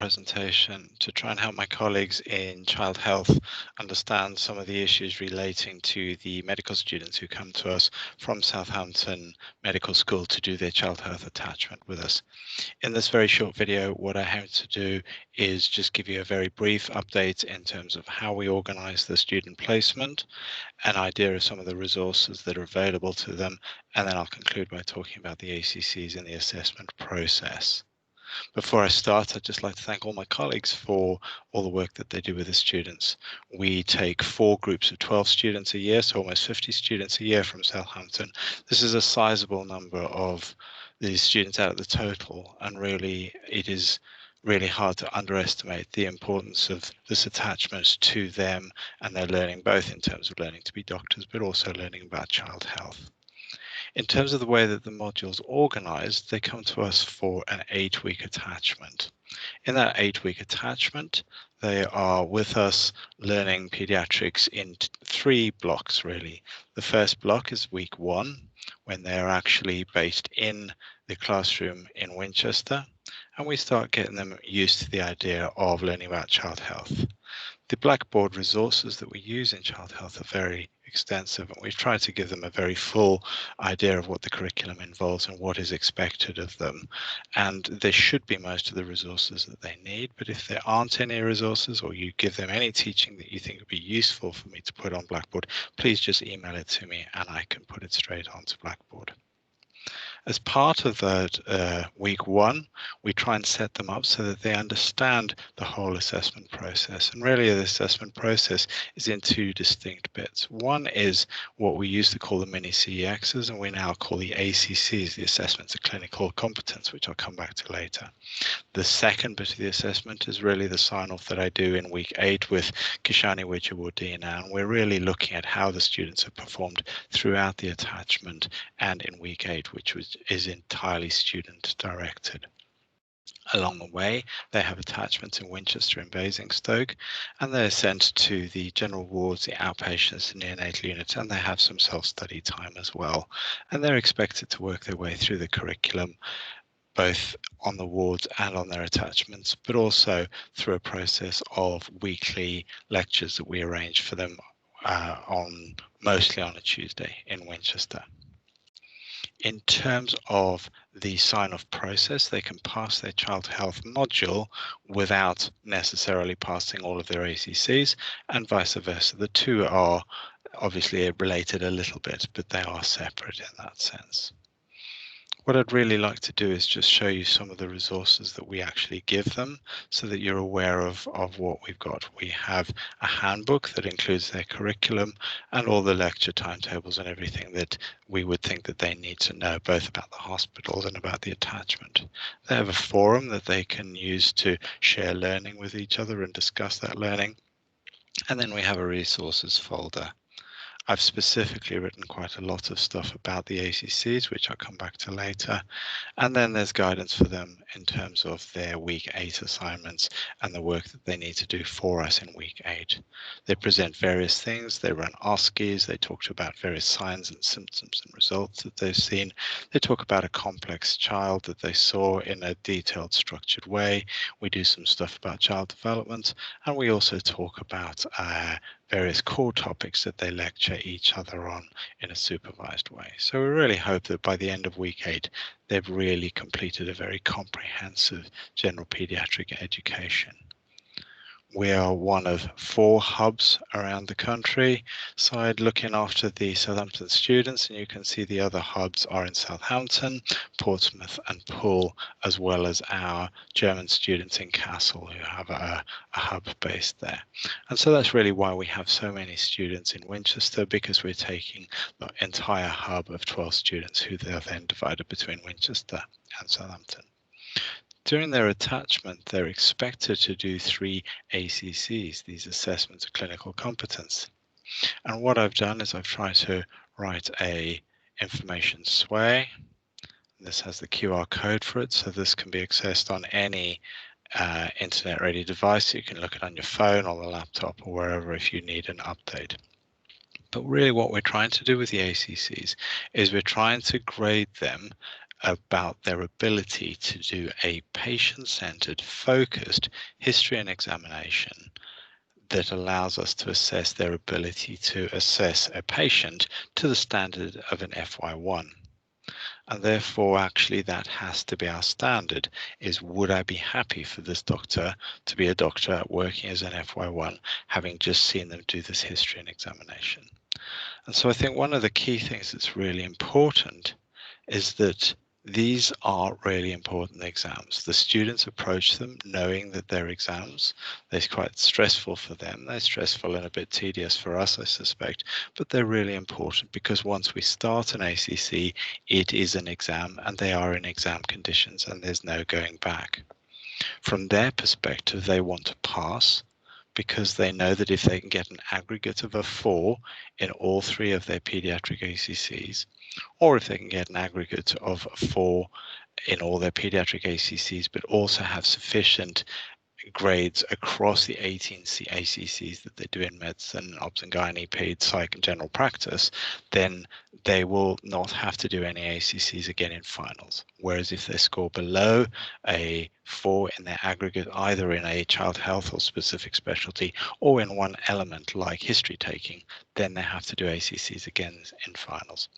Presentation to try and help my colleagues in child health understand some of the issues relating to the medical students who come to us from Southampton Medical School to do their child health attachment with us. In this very short video, what I hope to do is just give you a very brief update in terms of how we organize the student placement, an idea of some of the resources that are available to them, and then I'll conclude by talking about the ACCs and the assessment process. Before I start, I'd just like to thank all my colleagues for all the work that they do with the students. We take 4 groups of 12 students a year, so almost 50 students a year from Southampton. This is a sizable number of these students out of the total, and really it is really hard to underestimate the importance of this attachment to them and their learning, both in terms of learning to be doctors, but also learning about child health. In terms of the way that the modules organized, they come to us for an 8-week attachment. In that 8-week attachment, they are with us learning pediatrics in 3 blocks, really. The first block is week 1, when they're actually based in the classroom in Winchester, and we start getting them used to the idea of learning about child health. The Blackboard resources that we use in child health are very extensive, and we've tried to give them a very full idea of what the curriculum involves and what is expected of them. And there should be most of the resources that they need, but if there aren't any resources or you give them any teaching that you think would be useful for me to put on Blackboard, please just email it to me and I can put it straight onto Blackboard. As part of that week 1, we try and set them up so that they understand the whole assessment process. And really the assessment process is in 2 distinct bits. One is what we used to call the mini CEXs, and we now call the ACCs, the assessments of clinical competence, which I'll come back to later. The second bit of the assessment is really the sign-off that I do in week 8 with Kishani Wijawardena, and we're really looking at how the students have performed throughout the attachment and in week 8, which is entirely student directed. Along the way, they have attachments in Winchester and Basingstoke, and they're sent to the general wards, the outpatients, the neonatal unit, and they have some self-study time as well. And they're expected to work their way through the curriculum, both on the wards and on their attachments, but also through a process of weekly lectures that we arrange for them mostly on a Tuesday in Winchester. In terms of the sign-off process, they can pass their child health module without necessarily passing all of their ACCs, and vice versa. The two are obviously related a little bit, but they are separate in that sense. What I'd really like to do is just show you some of the resources that we actually give them so that you're aware of what we've got. We have a handbook that includes their curriculum and all the lecture timetables and everything that we would think that they need to know, both about the hospitals and about the attachment. They have a forum that they can use to share learning with each other and discuss that learning. And then we have a resources folder. I've specifically written quite a lot of stuff about the ACCs, which I'll come back to later. And then there's guidance for them in terms of their week 8 assignments and the work that they need to do for us in week 8. They present various things. They run OSCEs. They talk about various signs and symptoms and results that they've seen. They talk about a complex child that they saw in a detailed, structured way. We do some stuff about child development, and we also talk about various core topics that they lecture each other on in a supervised way. So we really hope that by the end of week 8, they've really completed a very comprehensive general pediatric education. We are one of 4 hubs around the country side looking after the Southampton students, and you can see the other hubs are in Southampton, Portsmouth and Poole, as well as our German students in Castle who have a hub based there. And so that's really why we have so many students in Winchester, because we're taking the entire hub of 12 students who are then divided between Winchester and Southampton. During their attachment, they're expected to do 3 ACCs, these assessments of clinical competence. And what I've done is I've tried to write a information sway. This has the QR code for it, so this can be accessed on any internet-ready device. You can look at it on your phone, on the laptop, or wherever if you need an update. But really what we're trying to do with the ACCs is we're trying to grade them about their ability to do a patient-centered, focused history and examination that allows us to assess their ability to assess a patient to the standard of an FY1. And therefore, actually, that has to be our standard, is would I be happy for this doctor to be a doctor working as an FY1, having just seen them do this history and examination? And so I think one of the key things that's really important is that these are really important exams. The students approach them knowing that they're exams. They're quite stressful for them. They're stressful and a bit tedious for us, I suspect, but they're really important because once we start an ACC, it is an exam and they are in exam conditions and there's no going back. From their perspective, they want to pass because they know that if they can get an aggregate of a 4 in all 3 of their pediatric ACCs, or if they can get an aggregate of a 4 in all their pediatric ACCs, but also have sufficient grades across the 18 ACCs that they do in medicine, obs and gynae, ped, psych, and general practice, then they will not have to do any ACCs again in finals. Whereas if they score below a 4 in their aggregate, either in a child health or specific specialty, or in one element like history taking, then they have to do ACCs again in finals.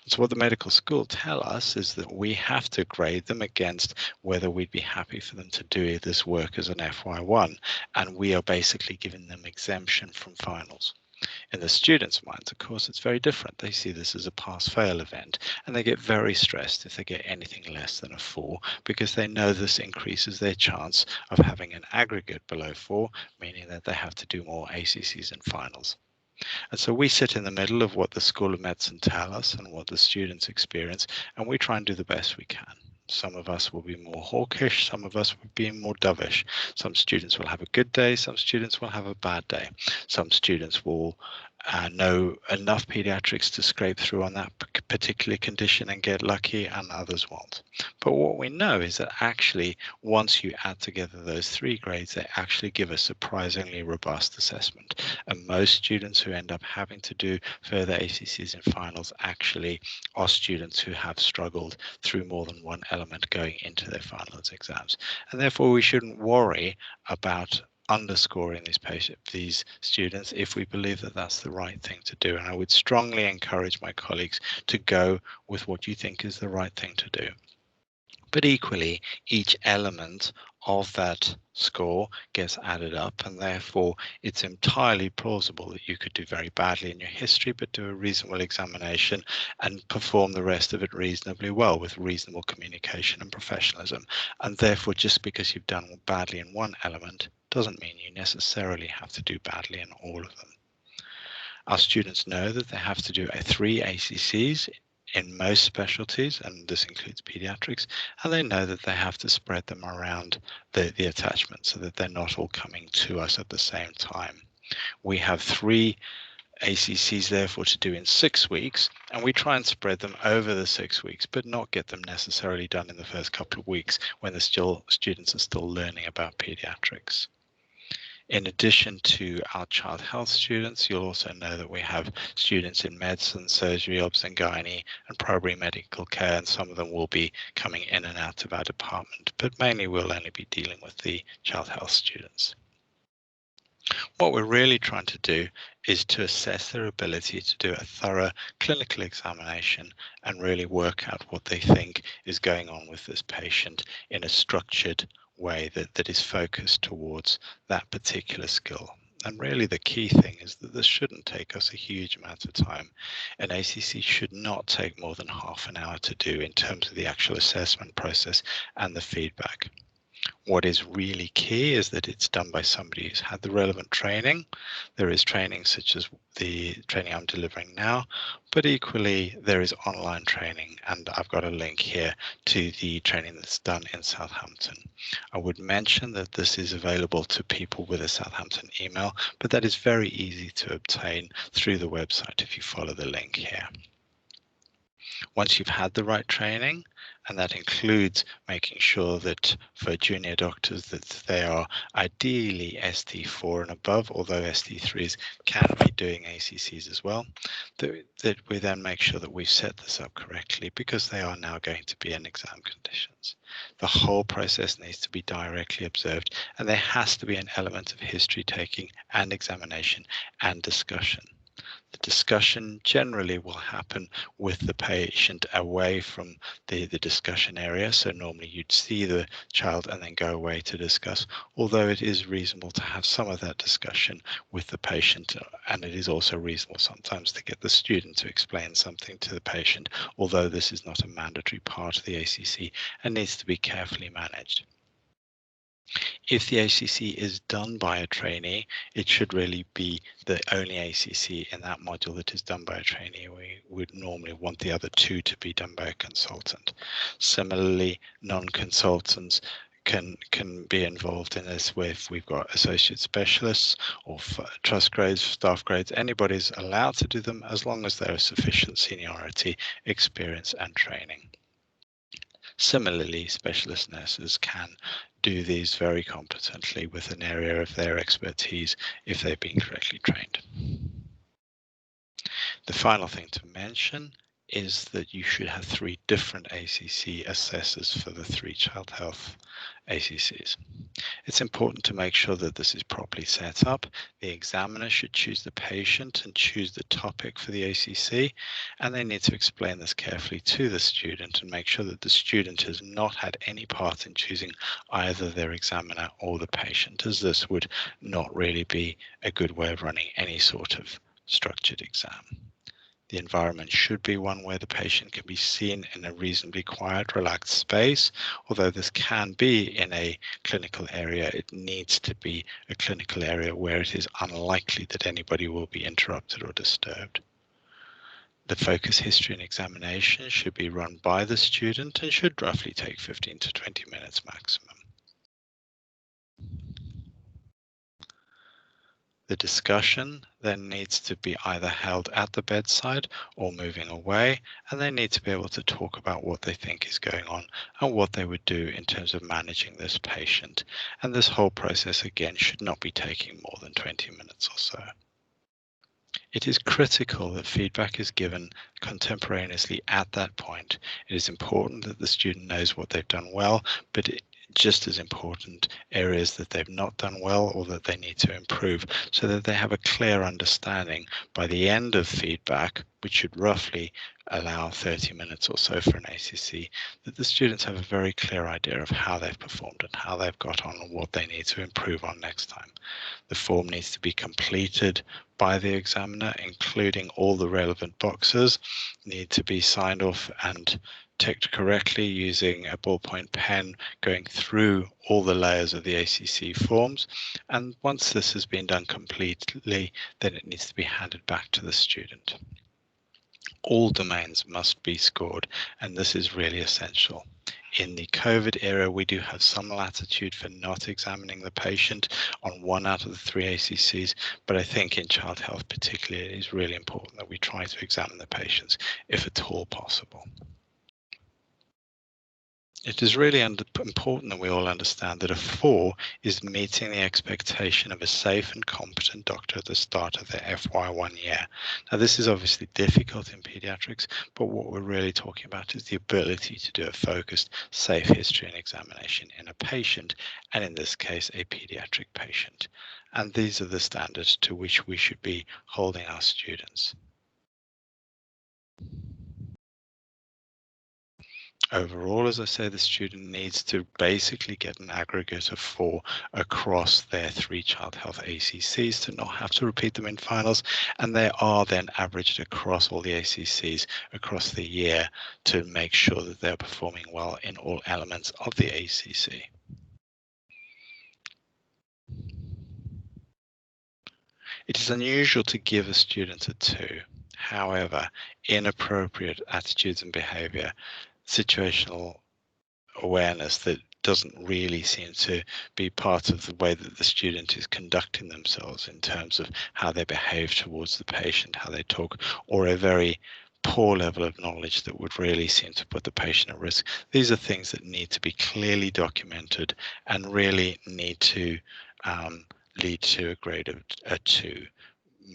So what the medical school tell us is that we have to grade them against whether we'd be happy for them to do this work as an FY1, and we are basically giving them exemption from finals. In the students' minds, of course, it's very different. They see this as a pass-fail event, and they get very stressed if they get anything less than a 4, because they know this increases their chance of having an aggregate below 4, meaning that they have to do more ACCs and finals. And so we sit in the middle of what the School of Medicine tell us and what the students experience, and we try and do the best we can. Some of us will be more hawkish, some of us will be more dovish. Some students will have a good day, some students will have a bad day. Some students will know enough pediatrics to scrape through on that particular condition and get lucky, and others won't. But what we know is that actually, once you add together those 3 grades, they actually give a surprisingly robust assessment. And most students who end up having to do further ACCs and finals actually are students who have struggled through more than one element going into their finals exams. And therefore, we shouldn't worry about underscoring these students if we believe that that's the right thing to do. And I would strongly encourage my colleagues to go with what you think is the right thing to do. But equally, each element of that score gets added up, and therefore it's entirely plausible that you could do very badly in your history but do a reasonable examination and perform the rest of it reasonably well with reasonable communication and professionalism. And therefore, just because you've done badly in one element doesn't mean you necessarily have to do badly in all of them. Our students know that they have to do 3 ACCs in most specialties, and this includes pediatrics, and they know that they have to spread them around the attachment so that they're not all coming to us at the same time. We have 3 ACCs therefore to do in 6 weeks, and we try and spread them over the 6 weeks, but not get them necessarily done in the first couple of weeks when the students are still learning about pediatrics. In addition to our child health students, you'll also know that we have students in medicine, surgery, obs and gynae, and primary medical care, and some of them will be coming in and out of our department, but mainly we'll only be dealing with the child health students. What we're really trying to do is to assess their ability to do a thorough clinical examination and really work out what they think is going on with this patient in a structured way that is focused towards that particular skill. And really the key thing is that this shouldn't take us a huge amount of time. An ACC should not take more than half an hour to do in terms of the actual assessment process and the feedback. What is really key is that it's done by somebody who's had the relevant training. There is training such as the training I'm delivering now, but equally there is online training, and I've got a link here to the training that's done in Southampton. I would mention that this is available to people with a Southampton email, but that is very easy to obtain through the website if you follow the link here. Once you've had the right training And that includes making sure that for junior doctors that they are ideally ST4 and above, although ST3s can be doing ACCs as well, that we then make sure that we've set this up correctly, because they are now going to be in exam conditions. The whole process needs to be directly observed, and there has to be an element of history taking and examination and discussion. The discussion generally will happen with the patient away from the discussion area. So normally you'd see the child and then go away to discuss, although it is reasonable to have some of that discussion with the patient. And it is also reasonable sometimes to get the student to explain something to the patient, although this is not a mandatory part of the ACC and needs to be carefully managed. If the ACC is done by a trainee, it should really be the only ACC in that module that is done by a trainee. We would normally want the other two to be done by a consultant. Similarly, non-consultants can be involved in this if we've got associate specialists or trust grades, staff grades. Anybody's allowed to do them as long as there is sufficient seniority, experience and training. Similarly, specialist nurses can do these very competently with an area of their expertise if they've been correctly trained. The final thing to mention is that you should have 3 different ACC assessors for the 3 child health ACCs. It's important to make sure that this is properly set up. The examiner should choose the patient and choose the topic for the ACC, and they need to explain this carefully to the student and make sure that the student has not had any part in choosing either their examiner or the patient, as this would not really be a good way of running any sort of structured exam. The environment should be one where the patient can be seen in a reasonably quiet, relaxed space. Although this can be in a clinical area, it needs to be a clinical area where it is unlikely that anybody will be interrupted or disturbed. The focus, history and examination should be run by the student and should roughly take 15 to 20 minutes maximum. The discussion then needs to be either held at the bedside or moving away, and they need to be able to talk about what they think is going on and what they would do in terms of managing this patient. And this whole process, again, should not be taking more than 20 minutes or so. It is critical that feedback is given contemporaneously at that point. It is important that the student knows what they've done well, but just as important, areas that they've not done well or that they need to improve, so that they have a clear understanding by the end of feedback, which should roughly allow 30 minutes or so for an ACC, that the students have a very clear idea of how they've performed and how they've got on and what they need to improve on next time. The form needs to be completed by the examiner, including all the relevant boxes, need to be signed off and ticked correctly using a ballpoint pen, going through all the layers of the ACC forms. And once this has been done completely, then it needs to be handed back to the student. All domains must be scored, and this is really essential. In the COVID era, we do have some latitude for not examining the patient on 1 out of the 3 ACCs, but I think in child health particularly, it is really important that we try to examine the patients if at all possible. It is really important that we all understand that a 4 is meeting the expectation of a safe and competent doctor at the start of their FY1 year. Now, this is obviously difficult in pediatrics, but what we're really talking about is the ability to do a focused, safe history and examination in a patient, and in this case, a pediatric patient. And these are the standards to which we should be holding our students. Overall, as I say, the student needs to basically get an aggregate of 4 across their 3 child health ACCs to not have to repeat them in finals, and they are then averaged across all the ACCs across the year to make sure that they're performing well in all elements of the ACC. It is unusual to give a student a 2. However, inappropriate attitudes and behavior, situational awareness that doesn't really seem to be part of the way that the student is conducting themselves in terms of how they behave towards the patient, how they talk, or a very poor level of knowledge that would really seem to put the patient at risk. These are things that need to be clearly documented and really need to lead to a grade of a 2.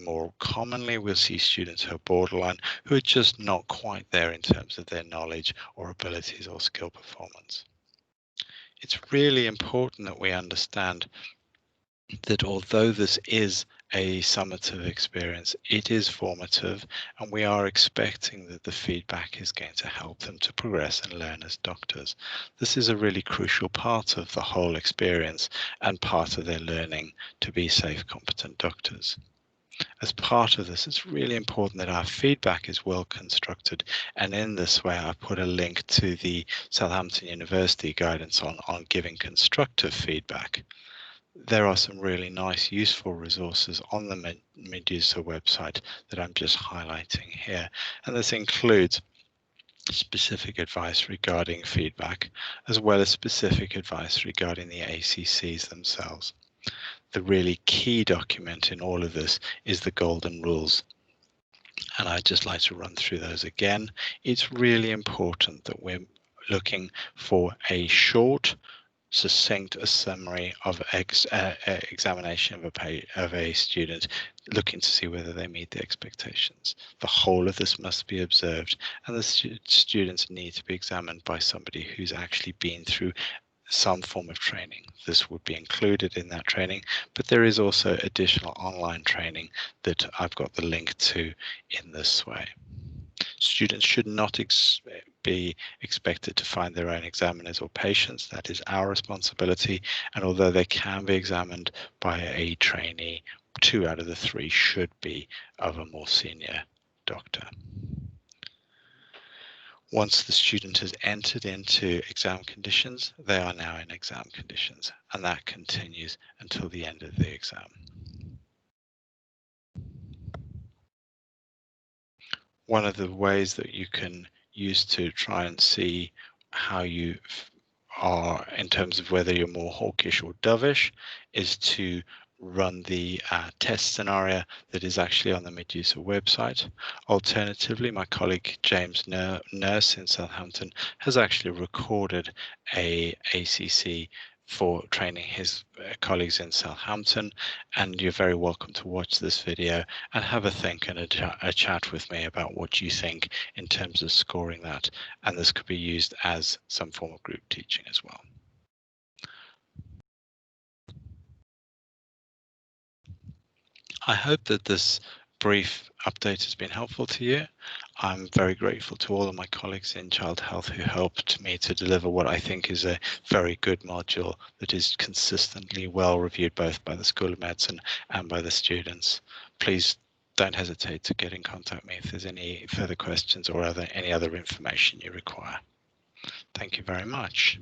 More commonly, we'll see students who are borderline, who are just not quite there in terms of their knowledge or abilities or skill performance. It's really important that we understand that although this is a summative experience, it is formative, and we are expecting that the feedback is going to help them to progress and learn as doctors. This is a really crucial part of the whole experience and part of their learning to be safe, competent doctors. As part of this, it's really important that our feedback is well constructed, and in this way I put a link to the Southampton University guidance on giving constructive feedback. There are some really nice, useful resources on the Medusa website that I'm just highlighting here. And this includes specific advice regarding feedback, as well as specific advice regarding the ACCs themselves. The really key document in all of this is the Golden Rules. And I'd just like to run through those again. It's really important that we're looking for a short, succinct summary of examination of a student, looking to see whether they meet the expectations. The whole of this must be observed, and the students need to be examined by somebody who's actually been through some form of training. This would be included in that training, but there is also additional online training that I've got the link to in this way. Students should not be expected to find their own examiners or patients. That is our responsibility. And although they can be examined by a trainee, 2 out of the 3 should be of a more senior doctor. Once the student has entered into exam conditions, they are now in exam conditions, and that continues until the end of the exam. One of the ways that you can use to try and see how you are in terms of whether you're more hawkish or dovish is to run the test scenario that is actually on the Medusa website. Alternatively, my colleague James Nurse in Southampton has actually recorded a ACC for training his colleagues in Southampton, and you're very welcome to watch this video and have a think and a chat with me about what you think in terms of scoring that, and this could be used as some form of group teaching as well. I hope that this brief update has been helpful to you. I'm very grateful to all of my colleagues in Child Health who helped me to deliver what I think is a very good module that is consistently well reviewed both by the School of Medicine and by the students. Please don't hesitate to get in contact with me if there's any further questions or any other information you require. Thank you very much.